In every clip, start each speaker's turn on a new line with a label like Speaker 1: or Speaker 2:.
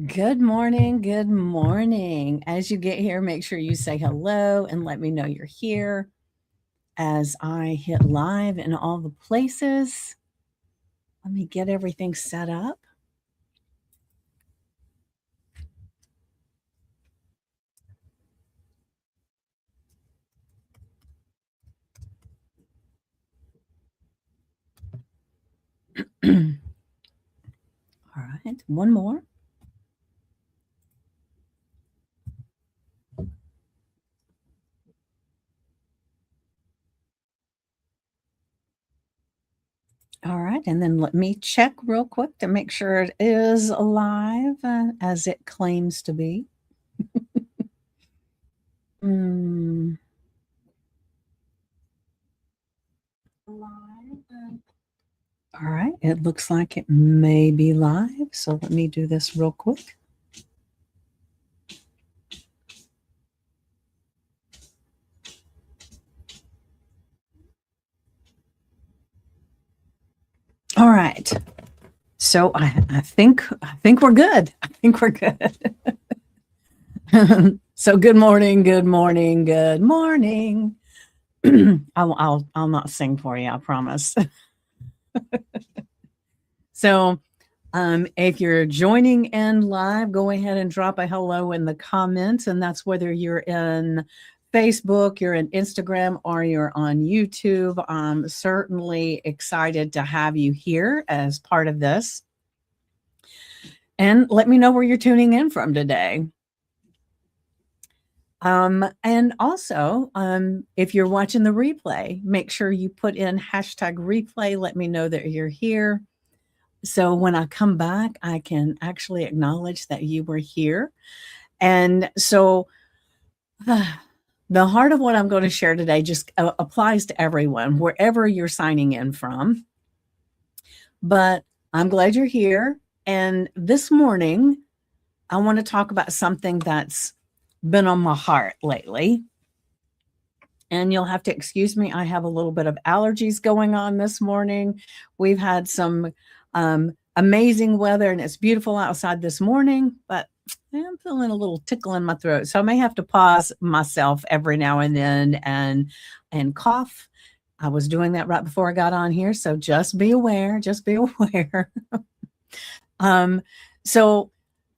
Speaker 1: Good morning. Good morning. As you get here, make sure you say hello and let me know you're here as I hit live in all the places. Let me get everything set up. All right, one more. All right, and then let me check real quick to make sure it is alive as it claims to be. Mm, all right, it looks like it may be live. So let me do this real quick. All right. So I think we're good. I think we're good. So good morning, good morning, good morning. I'll not sing for you, I promise. So if you're joining in live, go ahead and drop a hello in the comments, and that's whether you're in Facebook, you're in Instagram, or you're on YouTube. I'm certainly excited to have you here as part of this. And let me know where you're tuning in from today. And also, if you're watching the replay, make sure you put in hashtag replay. Let me know that you're here. So when I come back, I can actually acknowledge that you were here. And so the heart of what I'm going to share today just applies to everyone, wherever you're signing in from. But I'm glad you're here. And this morning, I want to talk about something that's been on my heart lately. And you'll have to excuse me. I have a little bit of allergies going on this morning. We've had some amazing weather and it's beautiful outside this morning, but I'm feeling a little tickle in my throat. So I may have to pause myself every now and then and cough. I was doing that right before I got on here. So just be aware, just be aware. So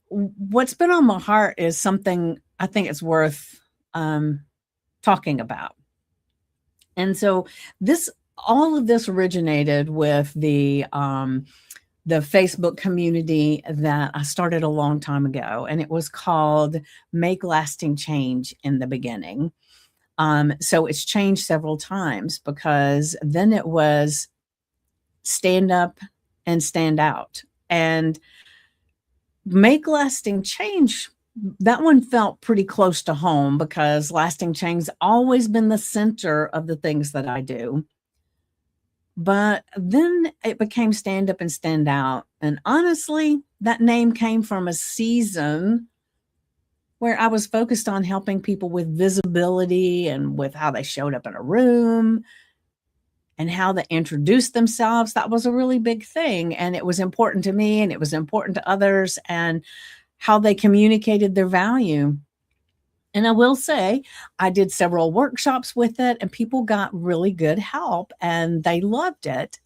Speaker 1: what's been on my heart is something I think it's worth talking about. And so all of this originated with the Facebook community that I started a long time ago, and it was called Make Lasting Change in the beginning. So it's changed several times because then it was stand up and stand out. And Make Lasting Change, that one felt pretty close to home because lasting change has always been the center of the things that I do. But then it became stand up and stand out. And honestly, that name came from a season where I was focused on helping people with visibility and with how they showed up in a room and how they introduced themselves. That was a really big thing. And it was important to me and it was important to others, and how they communicated their value. And I will say, I did several workshops with it, and people got really good help and they loved it.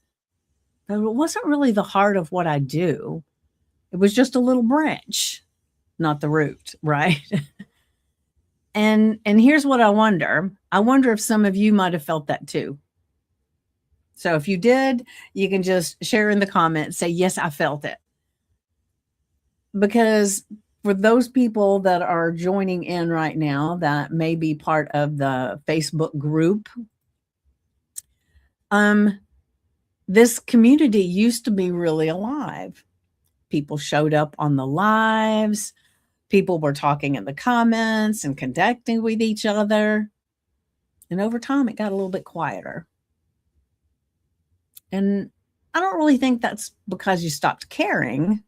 Speaker 1: But it wasn't really the heart of what I do. It was just a little branch, not the root, right? And here's what I wonder. I wonder if some of you might have felt that too. So if you did, you can just share in the comments, say, yes, I felt it. Because for those people that are joining in right now that may be part of the Facebook group, this community used to be really alive. People showed up on the lives. People were talking in the comments and connecting with each other. And over time, it got a little bit quieter. And I don't really think that's because you stopped caring.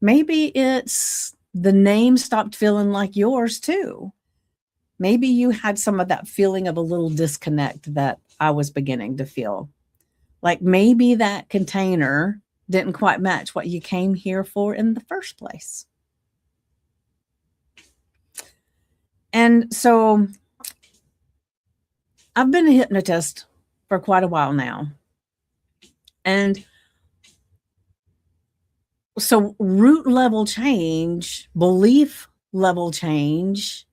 Speaker 1: Maybe it's the name stopped feeling like yours too. Maybe you had some of that feeling of a little disconnect that I was beginning to feel. Like maybe that container didn't quite match what you came here for in the first place. And so I've been a hypnotist for quite a while now. And so root level change, belief level change,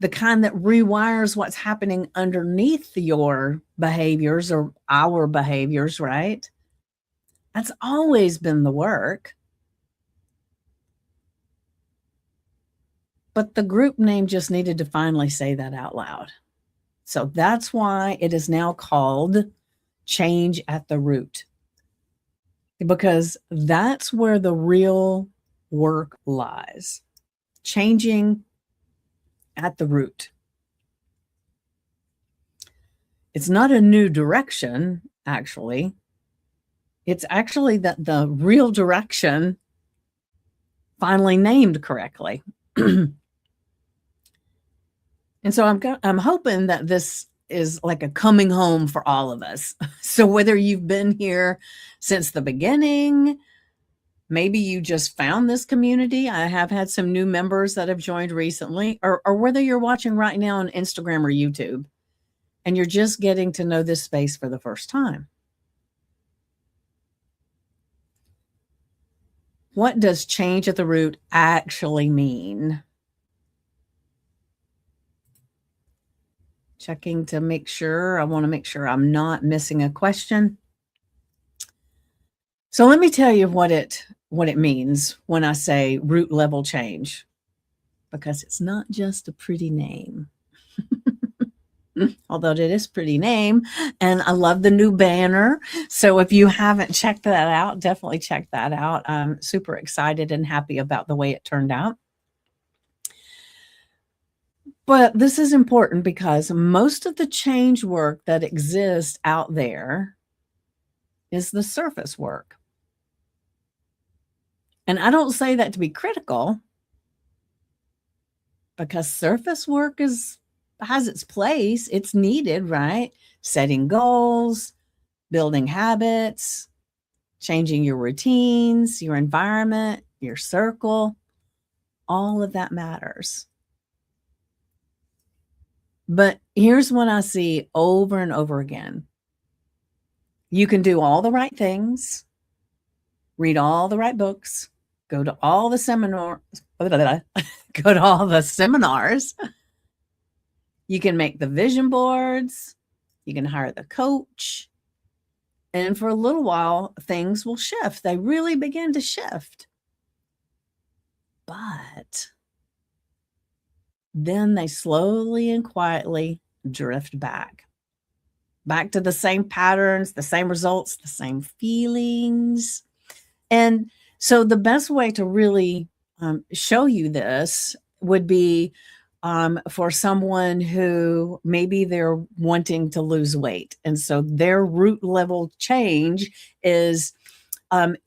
Speaker 1: the kind that rewires what's happening underneath your behaviors or our behaviors, right? That's always been the work. But the group name just needed to finally say that out loud. So that's why it is now called Change at the Root, because that's where the real work lies. Changing at the root. It's not a new direction, actually. It's actually that the real direction finally named correctly. And so I'm hoping that this is like a coming home for all of us. So whether you've been here since the beginning, maybe you just found this community. I have had some new members that have joined recently, or whether you're watching right now on Instagram or YouTube and you're just getting to know this space for the first time. What does change at the root actually mean? Checking to make sure. I want to make sure I'm not missing a question. So let me tell you what it means when I say root level change, because it's not just a pretty name. Although it is a pretty name, and I love the new banner. So if you haven't checked that out, definitely check that out. I'm super excited and happy about the way it turned out. But this is important because most of the change work that exists out there is the surface work. And I don't say that to be critical, because surface work has its place. It's needed, right? Setting goals, building habits, changing your routines, your environment, your circle, all of that matters. But here's what I see over and over again. You can do all the right things, read all the right books, go to all the seminars, go to all the seminars. You can make the vision boards, you can hire the coach, and for a little while, things will shift. They really begin to shift. But then they slowly and quietly drift back to the same patterns, the same results, the same feelings. And so the best way to really show you this would be for someone who maybe they're wanting to lose weight. And so their root level change is, let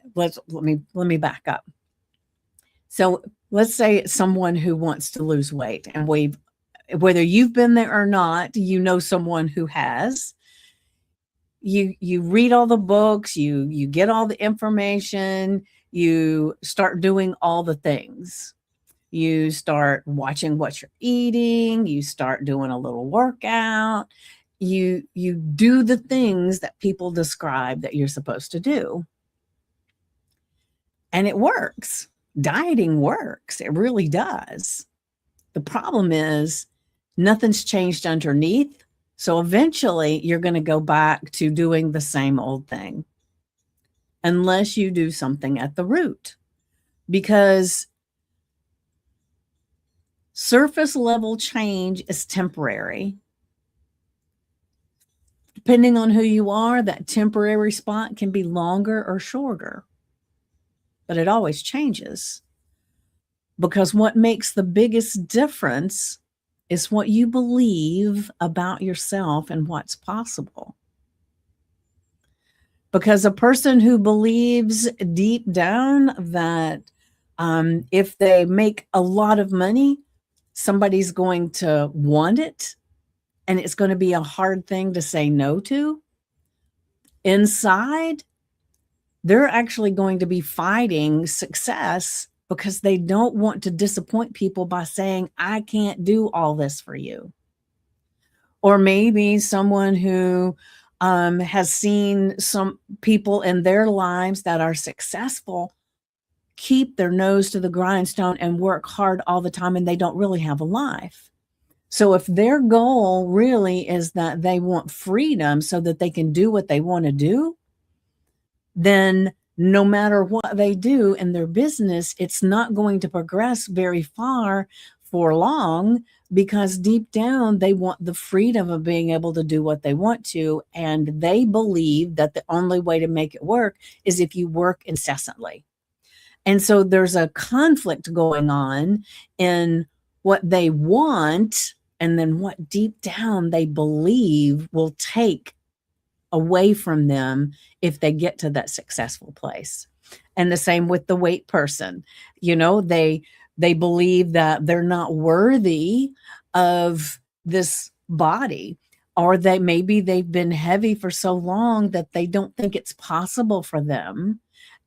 Speaker 1: me back up. So let's say it's someone who wants to lose weight, and whether you've been there or not, you know someone who has. You read all the books, you get all the information, you start doing all the things. You start watching what you're eating, you start doing a little workout, you do the things that people describe that you're supposed to do. And it works. Dieting works. It really does. The problem is nothing's changed underneath. So eventually you're going to go back to doing the same old thing unless you do something at the root, because surface level change is temporary. Depending on who you are, that temporary spot can be longer or shorter, but it always changes, because what makes the biggest difference is what you believe about yourself and what's possible. Because a person who believes deep down that if they make a lot of money, somebody's going to want it, and it's going to be a hard thing to say no to, inside, they're actually going to be fighting success because they don't want to disappoint people by saying, I can't do all this for you. Or maybe someone who has seen some people in their lives that are successful keep their nose to the grindstone and work hard all the time, and they don't really have a life. So if their goal really is that they want freedom so that they can do what they want to do, then no matter what they do in their business, it's not going to progress very far for long, because deep down they want the freedom of being able to do what they want to. And they believe that the only way to make it work is if you work incessantly. And so there's a conflict going on in what they want and then what deep down they believe will take away from them if they get to that successful place. And the same with the weight person. You know, they believe that they're not worthy of this body, or that maybe they've been heavy for so long that they don't think it's possible for them.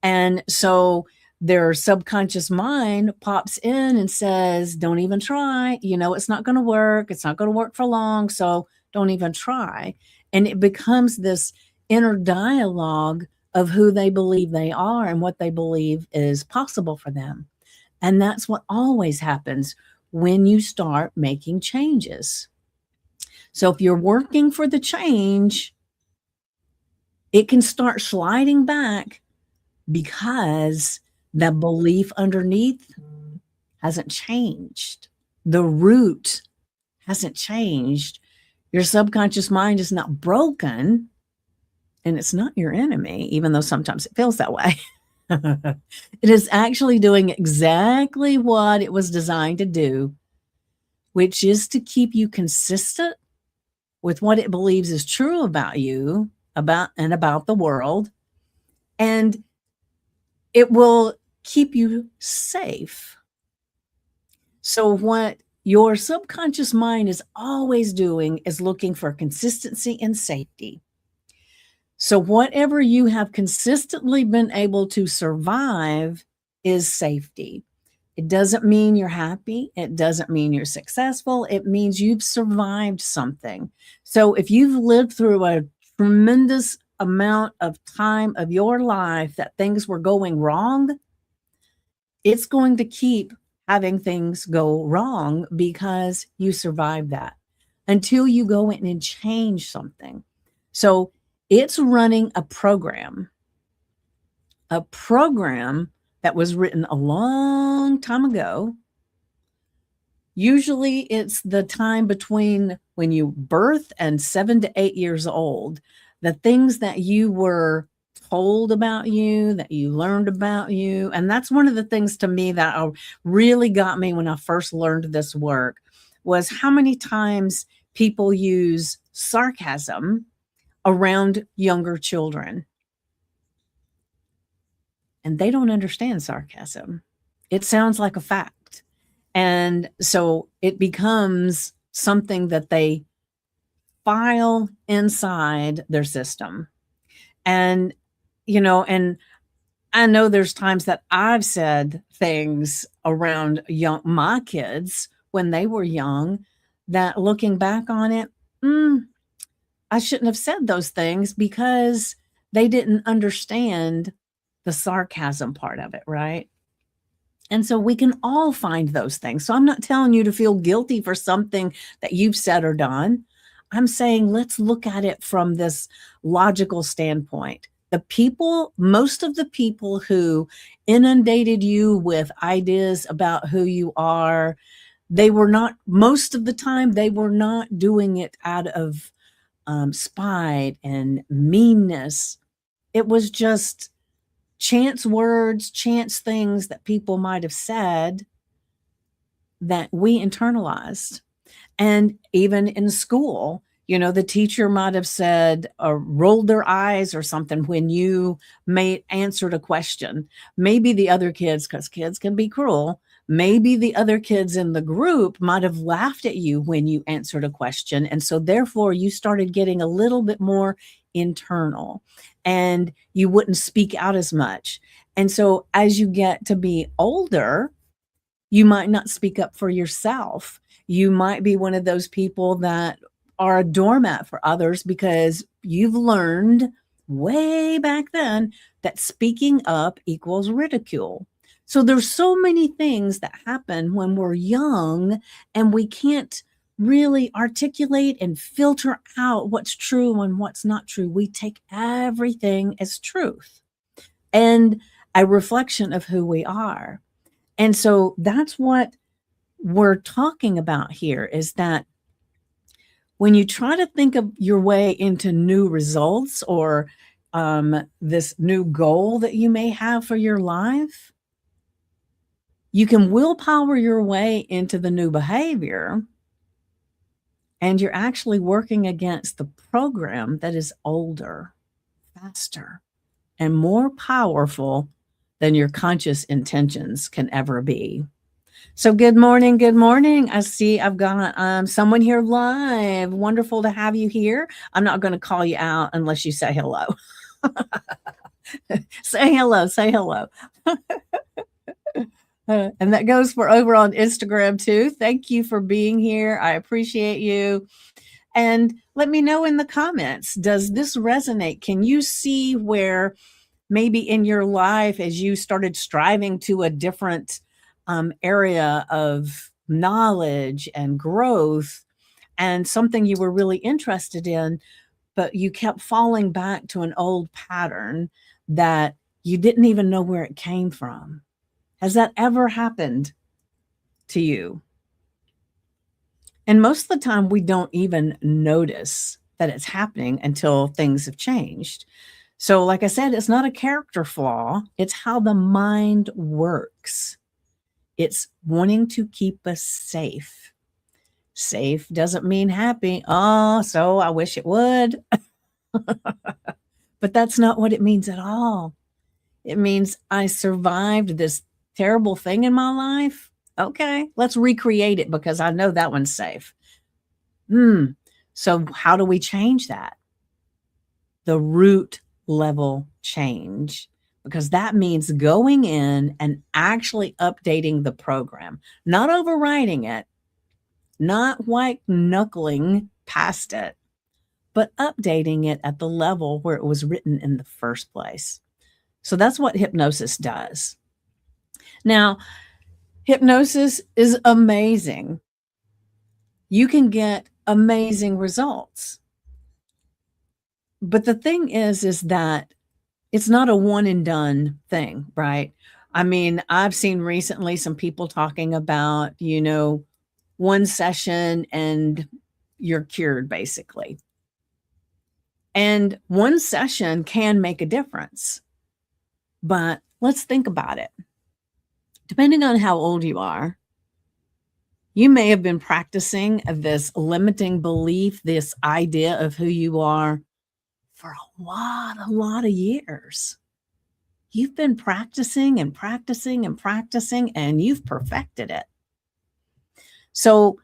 Speaker 1: And so their subconscious mind pops in and says, don't even try. You know, it's not going to work. It's not going to work for long. So don't even try. And it becomes this inner dialogue of who they believe they are and what they believe is possible for them. And that's what always happens when you start making changes. So if you're working for the change, it can start sliding back because the belief underneath hasn't changed. The root hasn't changed. Your subconscious mind is not broken, and it's not your enemy, even though sometimes it feels that way. It is actually doing exactly what it was designed to do, which is to keep you consistent with what it believes is true about you, about the world, and it will keep you safe. So what your subconscious mind is always doing is looking for consistency and safety. So whatever you have consistently been able to survive is safety. It doesn't mean you're happy. It doesn't mean you're successful. It means you've survived something. So if you've lived through a tremendous amount of time of your life that things were going wrong, it's going to keep having things go wrong because you survived that until you go in and change something. So it's running a program that was written a long time ago. Usually it's the time between when you birth and 7 to 8 years old. The things that you were told about you, that you learned about you. And that's one of the things to me that really got me when I first learned this work, was how many times people use sarcasm around younger children. And they don't understand sarcasm. It sounds like a fact. And so it becomes something that they file inside their system. And, you know, and I know there's times that I've said things around my kids when they were young that, looking back on it, I shouldn't have said those things because they didn't understand the sarcasm part of it, right? And so we can all find those things. So I'm not telling you to feel guilty for something that you've said or done. I'm saying let's look at it from this logical standpoint. Most of the people who inundated you with ideas about who you are, most of the time, they were not doing it out of spite and meanness. It was just chance words, chance things that people might have said that we internalized. And even in school, you know, the teacher might have said or rolled their eyes or something when you answered a question. Maybe the other kids, because kids can be cruel, maybe the other kids in the group might have laughed at you when you answered a question. And so therefore you started getting a little bit more internal, and you wouldn't speak out as much. And so as you get to be older, you might not speak up for yourself. You might be one of those people that are a doormat for others because you've learned way back then that speaking up equals ridicule. So there's so many things that happen when we're young and we can't really articulate and filter out what's true and what's not true. We take everything as truth and a reflection of who we are. And so that's what we're talking about here, is that when you try to think of your way into new results or this new goal that you may have for your life, you can willpower your way into the new behavior, and you're actually working against the program that is older, faster, and more powerful than your conscious intentions can ever be. So good morning, good morning. I see I've got someone here live. Wonderful to have you here. I'm not going to call you out unless you say hello. Say hello, say hello. And that goes for over on Instagram too. Thank you for being here. I appreciate you. And let me know in the comments, does this resonate? Can you see where maybe in your life, as you started striving to a different area of knowledge and growth and something you were really interested in, but you kept falling back to an old pattern that you didn't even know where it came from? Has that ever happened to you? And most of the time, we don't even notice that it's happening until things have changed. So like I said, it's not a character flaw. It's how the mind works. It's wanting to keep us safe. Safe doesn't mean happy. Oh, so I wish it would. But that's not what it means at all. It means I survived this terrible thing in my life. Okay, let's recreate it because I know that one's safe. So how do we change that? The root level change, because that means going in and actually updating the program, not overriding it, not white knuckling past it, but updating it at the level where it was written in the first place. So that's what hypnosis does. Now, hypnosis is amazing. You can get amazing results. But the thing is that it's not a one and done thing, right? I mean, I've seen recently some people talking about, one session and you're cured, basically. And one session can make a difference. But let's think about it. Depending on how old you are, you may have been practicing this limiting belief, this idea of who you are for a lot of years. You've been practicing and practicing and practicing, and you've perfected it. So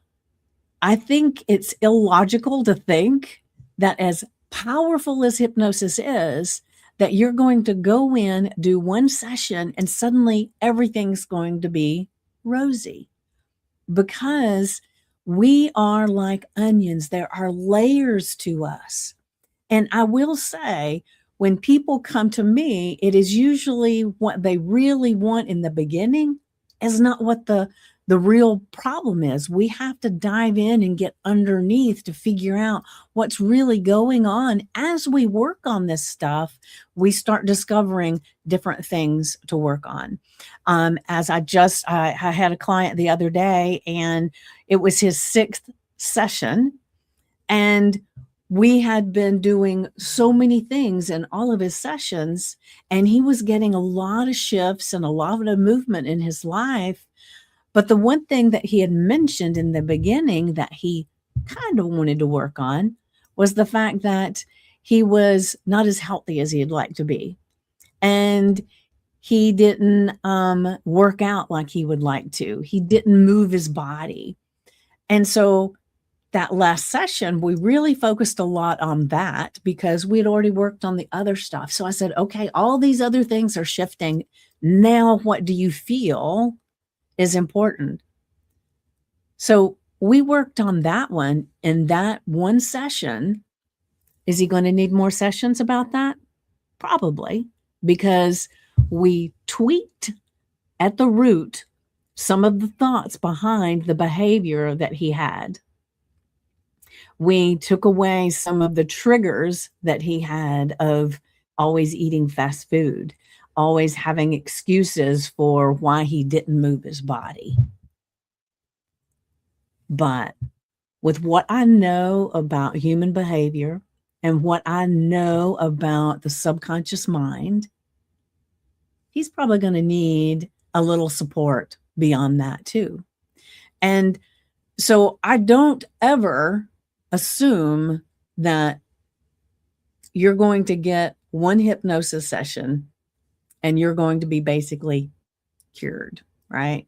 Speaker 1: I think it's illogical to think that as powerful as hypnosis is, that you're going to go in, do one session, and suddenly everything's going to be rosy. Because we are like onions. There are layers to us. And I will say, when people come to me, it is usually what they really want in the beginning is not what the real problem is. We have to dive in and get underneath to figure out what's really going on. As we work on this stuff, we start discovering different things to work on. As I had a client the other day, and it was his 6th session, and we had been doing so many things in all of his sessions, and he was getting a lot of shifts and a lot of movement in his life. But the one thing that he had mentioned in the beginning that he kind of wanted to work on was the fact that he was not as healthy as he'd like to be. And he didn't work out like he would like to. He didn't move his body. And so that last session, we really focused a lot on that because we had already worked on the other stuff. So I said, okay, all these other things are shifting. Now, what do you feel is important? So we worked on that one in that one session. Is he going to need more sessions about that? Probably, because we tweaked at the root some of the thoughts behind the behavior that he had. We took away some of the triggers that he had of always eating fast food, always having excuses for why he didn't move his body. But with what I know about human behavior and what I know about the subconscious mind, he's probably going to need a little support beyond that too. And so I don't ever assume that you're going to get one hypnosis session and you're going to be basically cured, right?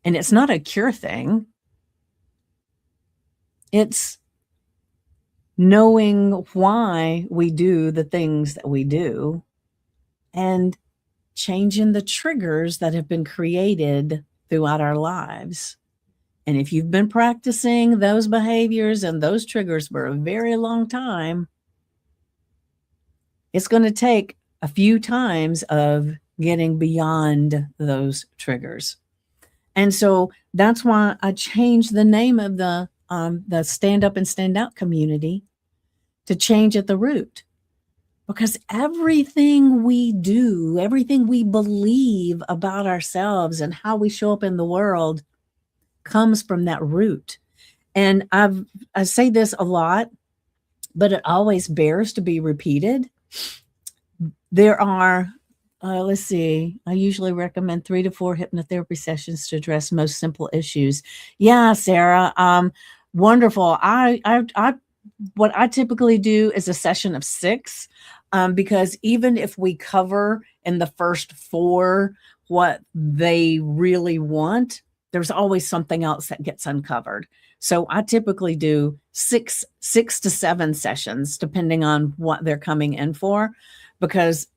Speaker 1: And it's not a cure thing. It's knowing why we do the things that we do and changing the triggers that have been created throughout our lives. And if you've been practicing those behaviors and those triggers for a very long time, it's going to take a few times of getting beyond those triggers. And so that's why I changed the name of the Stand Up and Stand Out community to Change at the Root. Because everything we do, everything we believe about ourselves and how we show up in the world comes from that root. And I say this a lot, but it always bears to be repeated. There are, let's see, I usually recommend 3 to 4 hypnotherapy sessions to address most simple issues. Yeah, Sarah, wonderful. What I typically do is a session of 6, because even if we cover in the first 4 what they really want, there's always something else that gets uncovered. So I typically do 6 to 7 sessions, depending on what they're coming in for, because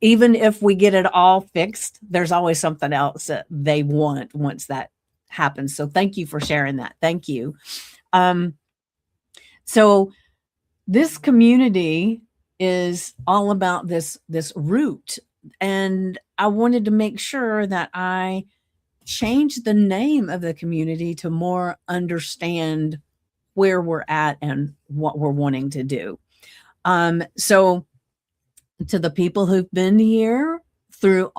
Speaker 1: even if we get it all fixed, there's always something else that they want once that happens. So thank you for sharing that. Thank you. So this community is all about this root, and I wanted to make sure that I change the name of the community to more understand where we're at and what we're wanting to do. So to the people who've been here through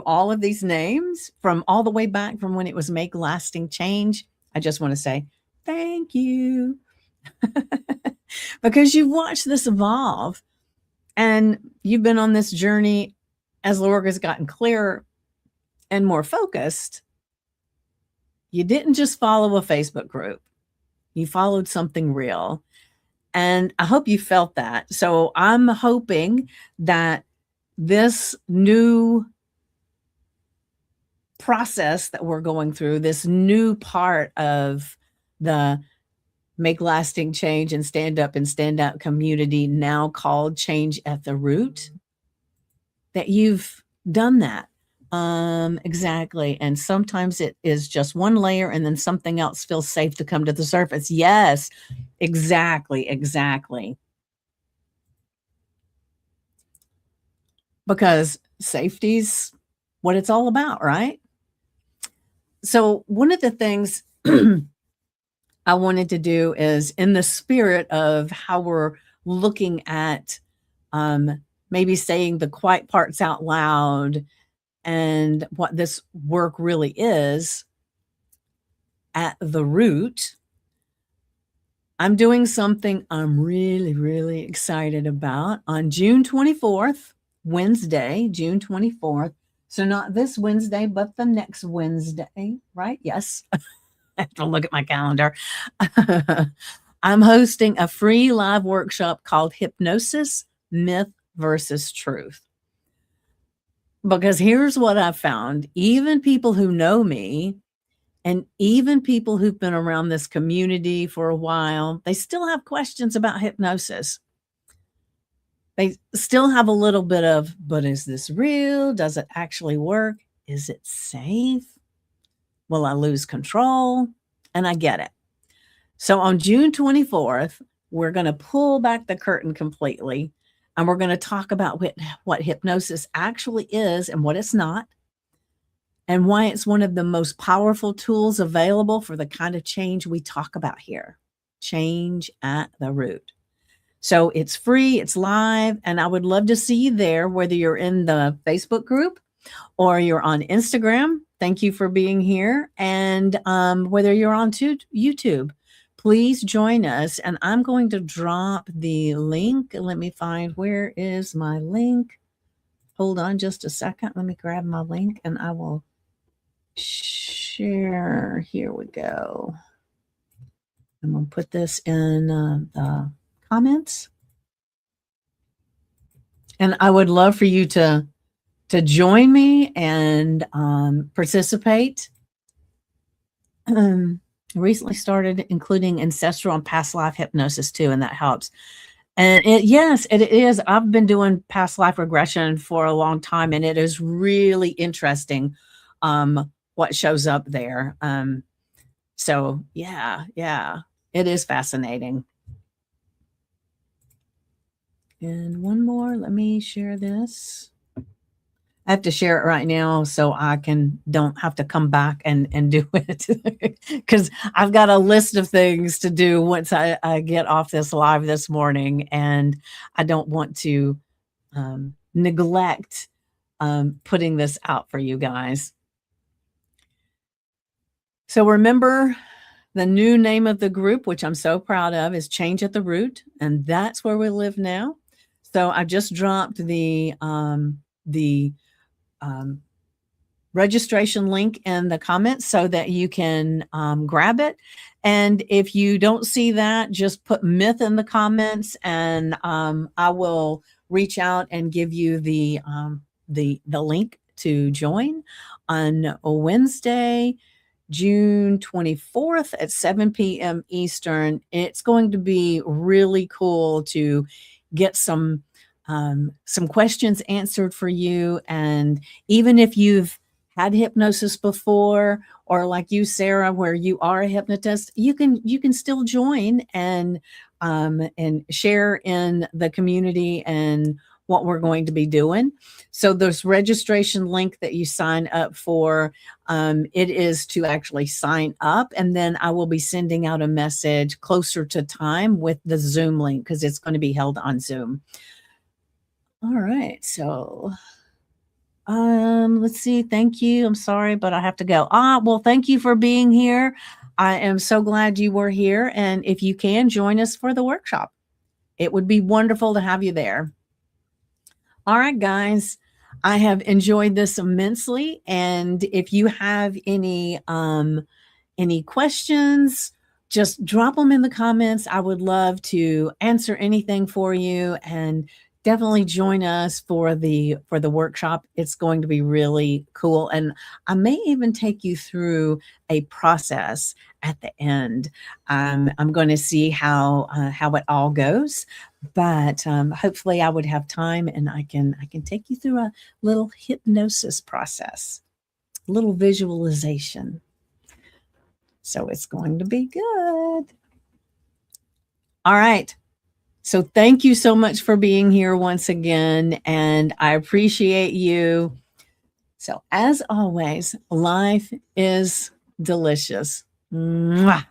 Speaker 1: all of these names, from all the way back from when it was Make Lasting Change, I just want to say thank you. Because you've watched this evolve and you've been on this journey as the work has gotten clearer and more focused. You didn't just follow a Facebook group. You followed something real. And I hope you felt that. So I'm hoping that this new process that we're going through, this new part of the Make Lasting Change and Stand Up and Stand Out community, now called Change at the Root, that you've done that. Exactly. And sometimes it is just one layer and then something else feels safe to come to the surface. Yes, exactly. Because safety's what it's all about, right? So one of the things I wanted to do is, in the spirit of how we're looking at maybe saying the quiet parts out loud and what this work really is at the root, I'm doing something I'm really, really excited about on June 24th, Wednesday, June 24th. So not this Wednesday, but the next Wednesday, right? Yes. I have to look at my calendar. I'm hosting a free live workshop called Hypnosis, Myth versus Truth. Because here's what I've found. Even people who know me And even people who've been around this community for a while, they still have questions about hypnosis. They still have a little bit of, but is this real? Does it actually work? Is it safe? Will I lose control? And I get it. So on June 24th, we're going to pull back the curtain completely, and we're going to talk about what hypnosis actually is and what it's not, and why it's one of the most powerful tools available for the kind of change we talk about here. Change at the root. So it's free, it's live, and I would love to see you there, whether you're in the Facebook group or you're on Instagram. Thank you for being here. And whether you're on YouTube, please join us. And I'm going to drop the link. Let me find, where is my link? Hold on just a second. Let me grab my link and I will share. Here we go. I'm going to put this in the comments. And I would love for you to join me and participate. Recently started including ancestral and past life hypnosis too, and that helps. And yes, it is. I've been doing past life regression for a long time, and it is really interesting what shows up there. So yeah, it is fascinating. And one more, let me share this. I have to share it right now so I don't have to come back and do it, because I've got a list of things to do once I get off this live this morning, and I don't want to neglect putting this out for you guys. So remember, the new name of the group, which I'm so proud of, is Change at the Root, and that's where we live now. So I just dropped the registration link in the comments so that you can grab it. And if you don't see that, just put myth in the comments, and I will reach out and give you the link to join on a Wednesday, June 24th at 7 p.m. Eastern. It's going to be really cool to get some questions answered for you. And even if you've had hypnosis before, or like you, Sarah, where you are a hypnotist, you can still join and share in the community and what we're going to be doing. So this registration link that you sign up for, it is to actually sign up, and then I will be sending out a message closer to time with the Zoom link, because it's going to be held on Zoom. All right, so let's see. Thank you. I'm sorry, but I have to go. Well, thank you for being here. I am so glad you were here, and if you can, join us for the workshop. It would be wonderful to have you there. All right, guys, I have enjoyed this immensely, and if you have any questions, just drop them in the comments. I would love to answer anything for you, and definitely join us for the workshop. It's going to be really cool, and I may even take you through a process at the end. I'm going to see how it all goes, but hopefully I would have time, and I can take you through a little hypnosis process, a little visualization. So it's going to be good. All right. So thank you so much for being here once again, and I appreciate you. So as always, life is delicious. Mwah.